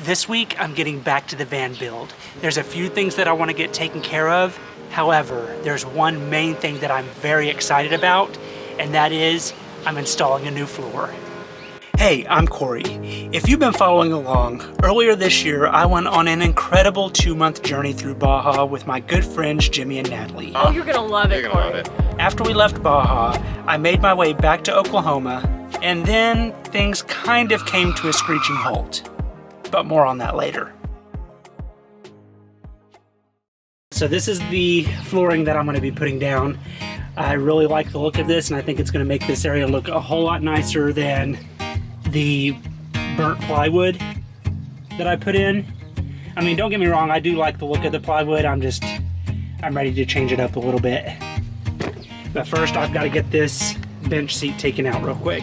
This week, I'm getting back to the van build. There's a few things that I want to get taken care of. However, there's one main thing that I'm very excited about, and that is I'm installing a new floor. Hey, I'm Cory. If you've been following along, earlier this year, I went on an incredible 2-month journey through Baja with my good friends Jimmy and Natalie. Oh, you're gonna love it, Cory. After we left Baja, I made my way back to Oklahoma, and then things kind of came to a screeching halt. But more on that later. So this is the flooring that I'm going to be putting down. I really like the look of this, and I think it's going to make this area look a whole lot nicer than the burnt plywood that I put in. I mean, don't get me wrong, I do like the look of the plywood. I'm ready to change it up a little bit. But first, I've got to get this bench seat taken out real quick.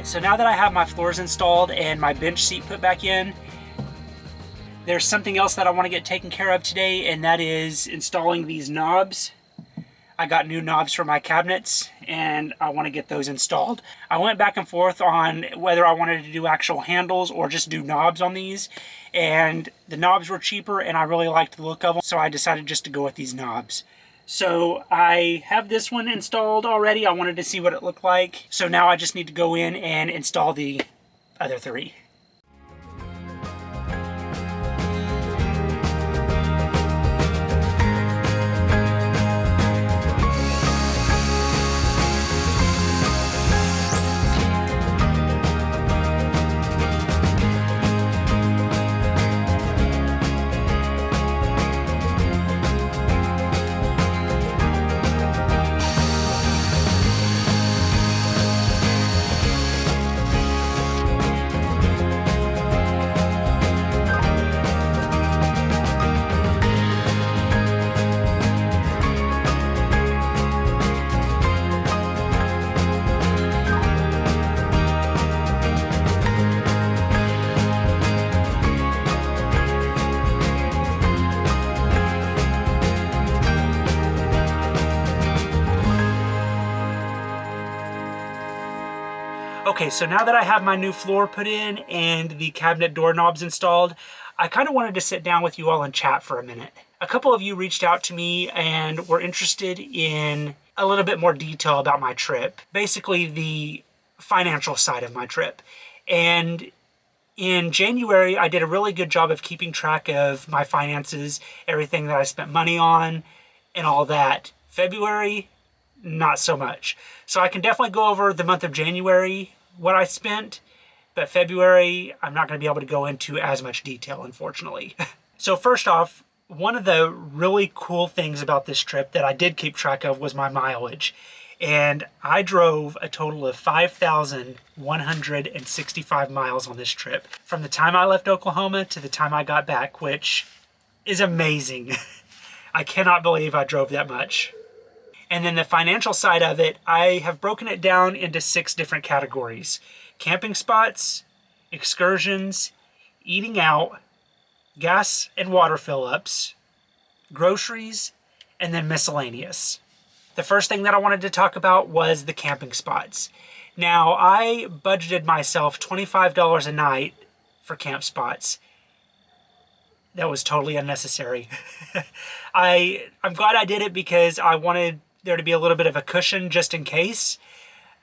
So now that I have my floors installed and my bench seat put back in, there's something else that I want to get taken care of today, and that is installing these knobs. I got new knobs for my cabinets, and I want to get those installed. I went back and forth on whether I wanted to do actual handles or just do knobs on these, and the knobs were cheaper and I really liked the look of them, so I decided just to go with these knobs. So I have this one installed already. I wanted to see what it looked like. So now I just need to go in and install the other three. Okay, so now that I have my new floor put in and the cabinet doorknobs installed, I kind of wanted to sit down with you all and chat for a minute. A couple of you reached out to me and were interested in a little bit more detail about my trip. Basically, the financial side of my trip. And in January, I did a really good job of keeping track of my finances, everything that I spent money on, and all that. February, not so much. So I can definitely go over the month of January, what I spent, but February, I'm not going to be able to go into as much detail, unfortunately. So first off, one of the really cool things about this trip that I did keep track of was my mileage. And I drove a total of 5,165 miles on this trip from the time I left Oklahoma to the time I got back, which is amazing. I cannot believe I drove that much. And then the financial side of it, I have broken it down into 6 different categories: camping spots, excursions, eating out, gas and water fill-ups, groceries, and then miscellaneous. The first thing that I wanted to talk about was the camping spots. Now, I budgeted myself $25 a night for camp spots. That was totally unnecessary. I'm glad I did it because I wanted there to be a little bit of a cushion just in case.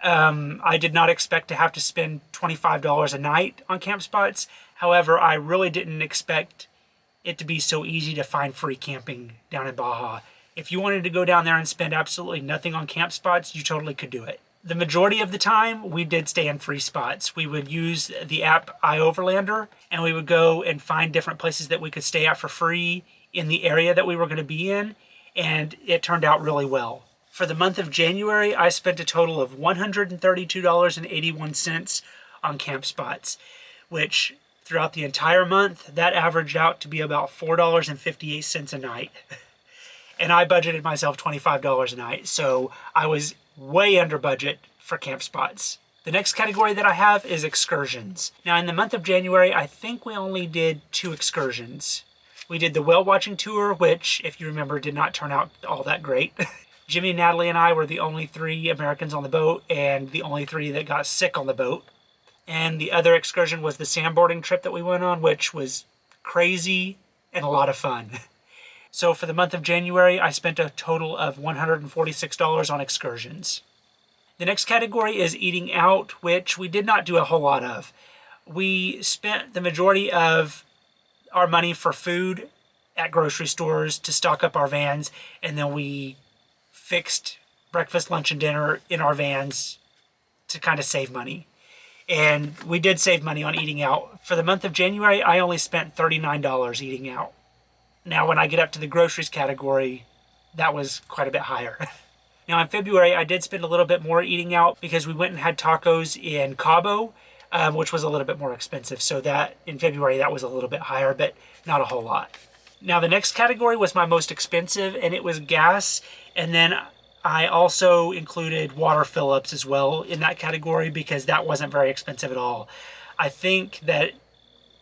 I did not expect to have to spend $25 a night on camp spots. However, I really didn't expect it to be so easy to find free camping down in Baja. If you wanted to go down there and spend absolutely nothing on camp spots, you totally could do it. The majority of the time, we did stay in free spots. We would use the app iOverlander, and we would go and find different places that we could stay at for free in the area that we were going to be in, and it turned out really well. For the month of January, I spent a total of $132.81 on camp spots, which throughout the entire month, that averaged out to be about $4.58 a night. And I budgeted myself $25 a night, so I was way under budget for camp spots. The next category that I have is excursions. Now, in the month of January, I think we only did 2 excursions. We did the whale watching tour, which, if you remember, did not turn out all that great. Jimmy, Natalie, and I were the only 3 Americans on the boat, and the only 3 that got sick on the boat. And the other excursion was the sandboarding trip that we went on, which was crazy and a lot of fun. So for the month of January, I spent a total of $146 on excursions. The next category is eating out, which we did not do a whole lot of. We spent the majority of our money for food at grocery stores to stock up our vans, and then we fixed breakfast, lunch, and dinner in our vans to kind of save money. And we did save money on eating out. For the month of January, I only spent $39 eating out. Now, when I get up to the groceries category, that was quite a bit higher. Now, in February, I did spend a little bit more eating out because we went and had tacos in Cabo, which was a little bit more expensive. So that in February, that was a little bit higher, but not a whole lot. Now, the next category was my most expensive, and it was gas. And then I also included water fill-ups as well in that category because that wasn't very expensive at all. I think that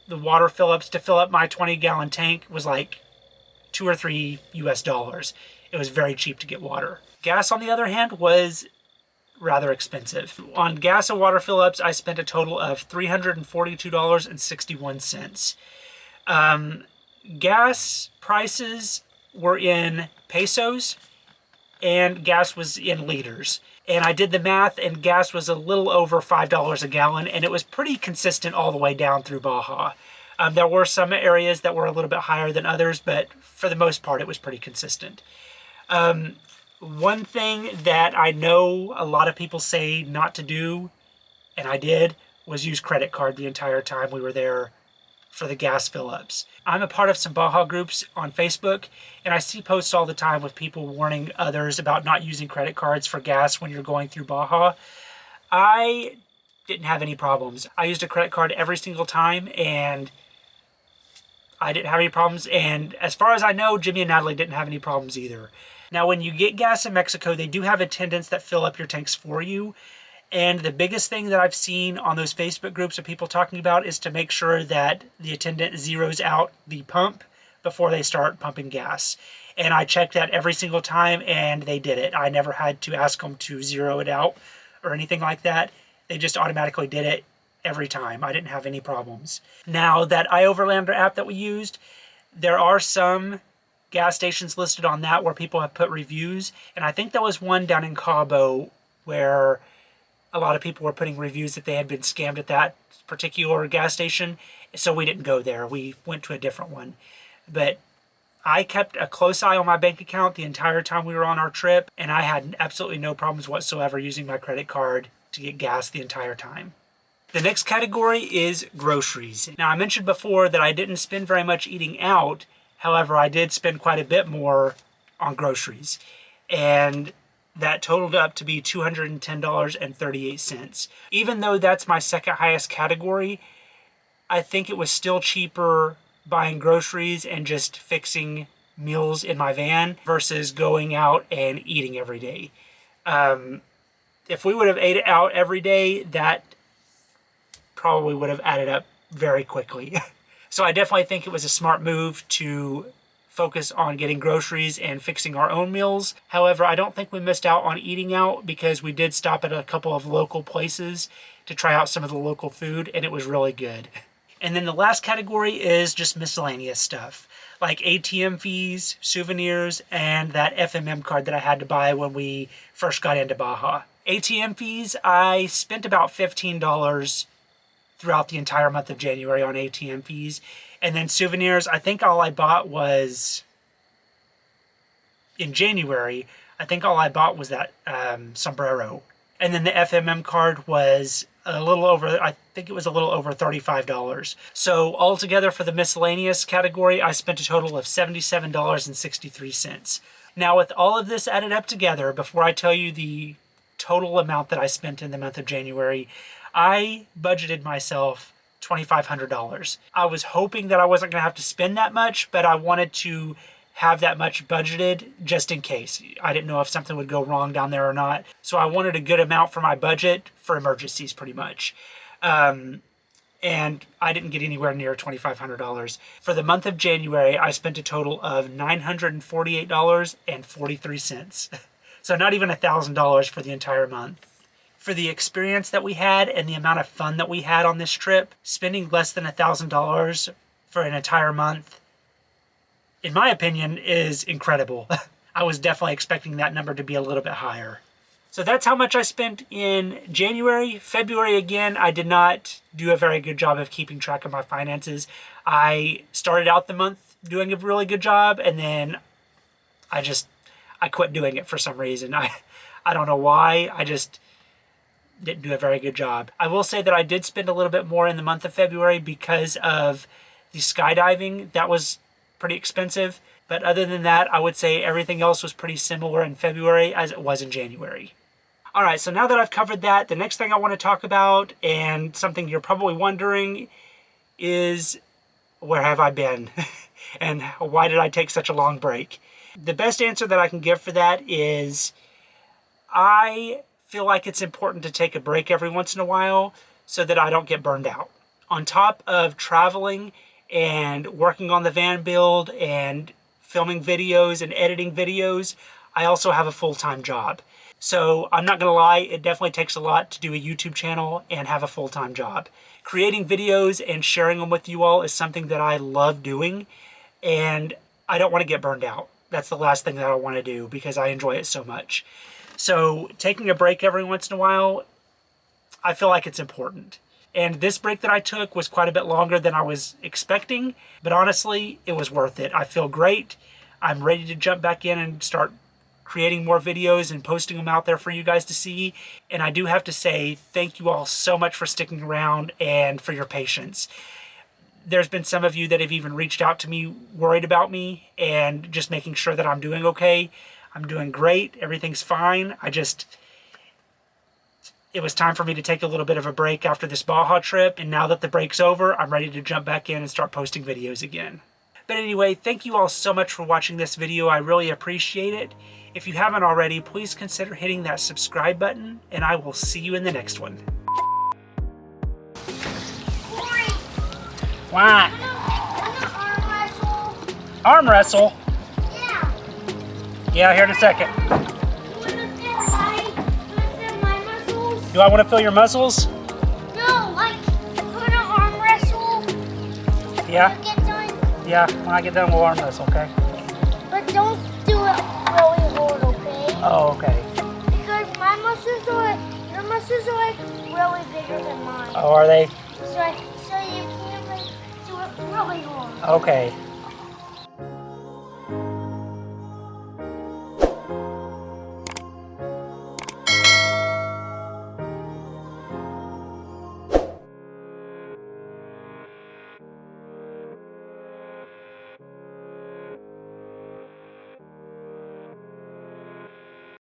the water fill-ups to fill up my 20-gallon tank was like $2 or $3 US. It was very cheap to get water. Gas, on the other hand, was rather expensive. On gas and water fill-ups, I spent a total of $342.61. Gas prices were in pesos, and gas was in liters. And I did the math, and gas was a little over $5 a gallon, and it was pretty consistent all the way down through Baja. There were some areas that were a little bit higher than others, but for the most part, it was pretty consistent. One thing that I know a lot of people say not to do, and I did, was use credit card the entire time we were there for the gas fill-ups. I'm a part of some Baja groups on Facebook, and I see posts all the time with people warning others about not using credit cards for gas when you're going through Baja. I didn't have any problems. I used a credit card every single time, and I didn't have any problems. And as far as I know, Jimmy and Natalie didn't have any problems either. Now, when you get gas in Mexico, they do have attendants that fill up your tanks for you. And the biggest thing that I've seen on those Facebook groups of people talking about is to make sure that the attendant zeroes out the pump before they start pumping gas. And I checked that every single time, and they did it. I never had to ask them to zero it out or anything like that. They just automatically did it every time. I didn't have any problems. Now, that iOverlander app that we used, there are some gas stations listed on that where people have put reviews. And I think there was one down in Cabo where a lot of people were putting reviews that they had been scammed at that particular gas station. So we didn't go there. We went to a different one. But I kept a close eye on my bank account the entire time we were on our trip, and I had absolutely no problems whatsoever using my credit card to get gas the entire time. The next category is groceries. Now, I mentioned before that I didn't spend very much eating out. However, I did spend quite a bit more on groceries. And that totaled up to be $210.38. Even though that's my second highest category, I think it was still cheaper buying groceries and just fixing meals in my van versus going out and eating every day. If we would have ate out every day, that probably would have added up very quickly. So I definitely think it was a smart move to focus on getting groceries and fixing our own meals. However, I don't think we missed out on eating out because we did stop at a couple of local places to try out some of the local food, and it was really good. And then the last category is just miscellaneous stuff, like ATM fees, souvenirs, and that FMM card that I had to buy when we first got into Baja. ATM fees, I spent about $15 throughout the entire month of January on ATM fees. And then souvenirs, I think all I bought was, in January, I think all I bought was that sombrero. And then the FMM card was a little over, I think it was a little over $35. So altogether for the miscellaneous category, I spent a total of $77.63. Now with all of this added up together, before I tell you the total amount that I spent in the month of January, I budgeted myself $2,500. I was hoping that I wasn't going to have to spend that much, but I wanted to have that much budgeted just in case. I didn't know if something would go wrong down there or not. So I wanted a good amount for my budget for emergencies pretty much. And I didn't get anywhere near $2,500. For the month of January, I spent a total of $948.43. So not even $1,000 for the entire month. For the experience that we had and the amount of fun that we had on this trip, spending less than $1,000 for an entire month, in my opinion, is incredible. I was definitely expecting that number to be a little bit higher. So that's how much I spent in January. February, again, I did not do a very good job of keeping track of my finances. I started out the month doing a really good job, and then I quit doing it for some reason. I don't know why. I just didn't do a very good job. I will say that I did spend a little bit more in the month of February because of the skydiving. That was pretty expensive. But other than that, I would say everything else was pretty similar in February as it was in January. All right, so now that I've covered that, the next thing I want to talk about, and something you're probably wondering, is where have I been? And why did I take such a long break? The best answer that I can give for that is I feel like it's important to take a break every once in a while so that I don't get burned out. On top of traveling and working on the van build and filming videos and editing videos, I also have a full-time job. So I'm not gonna lie, it definitely takes a lot to do a YouTube channel and have a full-time job. Creating videos and sharing them with you all is something that I love doing, and I don't want to get burned out. That's the last thing that I want to do because I enjoy it so much. So taking a break every once in a while, I feel like it's important. And this break that I took was quite a bit longer than I was expecting, but honestly, it was worth it. I feel great. I'm ready to jump back in and start creating more videos and posting them out there for you guys to see. And I do have to say thank you all so much for sticking around and for your patience. There's been some of you that have even reached out to me worried about me and just making sure that I'm doing okay. I'm doing great. Everything's fine. It was time for me to take a little bit of a break after this Baja trip. And now that the break's over, I'm ready to jump back in and start posting videos again. But anyway, thank you all so much for watching this video. I really appreciate it. If you haven't already, please consider hitting that subscribe button, and I will see you in the next one. Cory, What? arm wrestle. Arm wrestle? Yeah. Yeah, here in a second. You wanna feel my muscles? Do I want to feel your muscles? No, like wanna arm wrestle. Yeah. When you get done, Yeah, when I get done, we'll arm wrestle, okay? but don't do it really hard, okay? Oh, okay. Because my muscles are, your muscles are like really bigger than mine. Oh, are they? So you can't like do it really hard. Okay.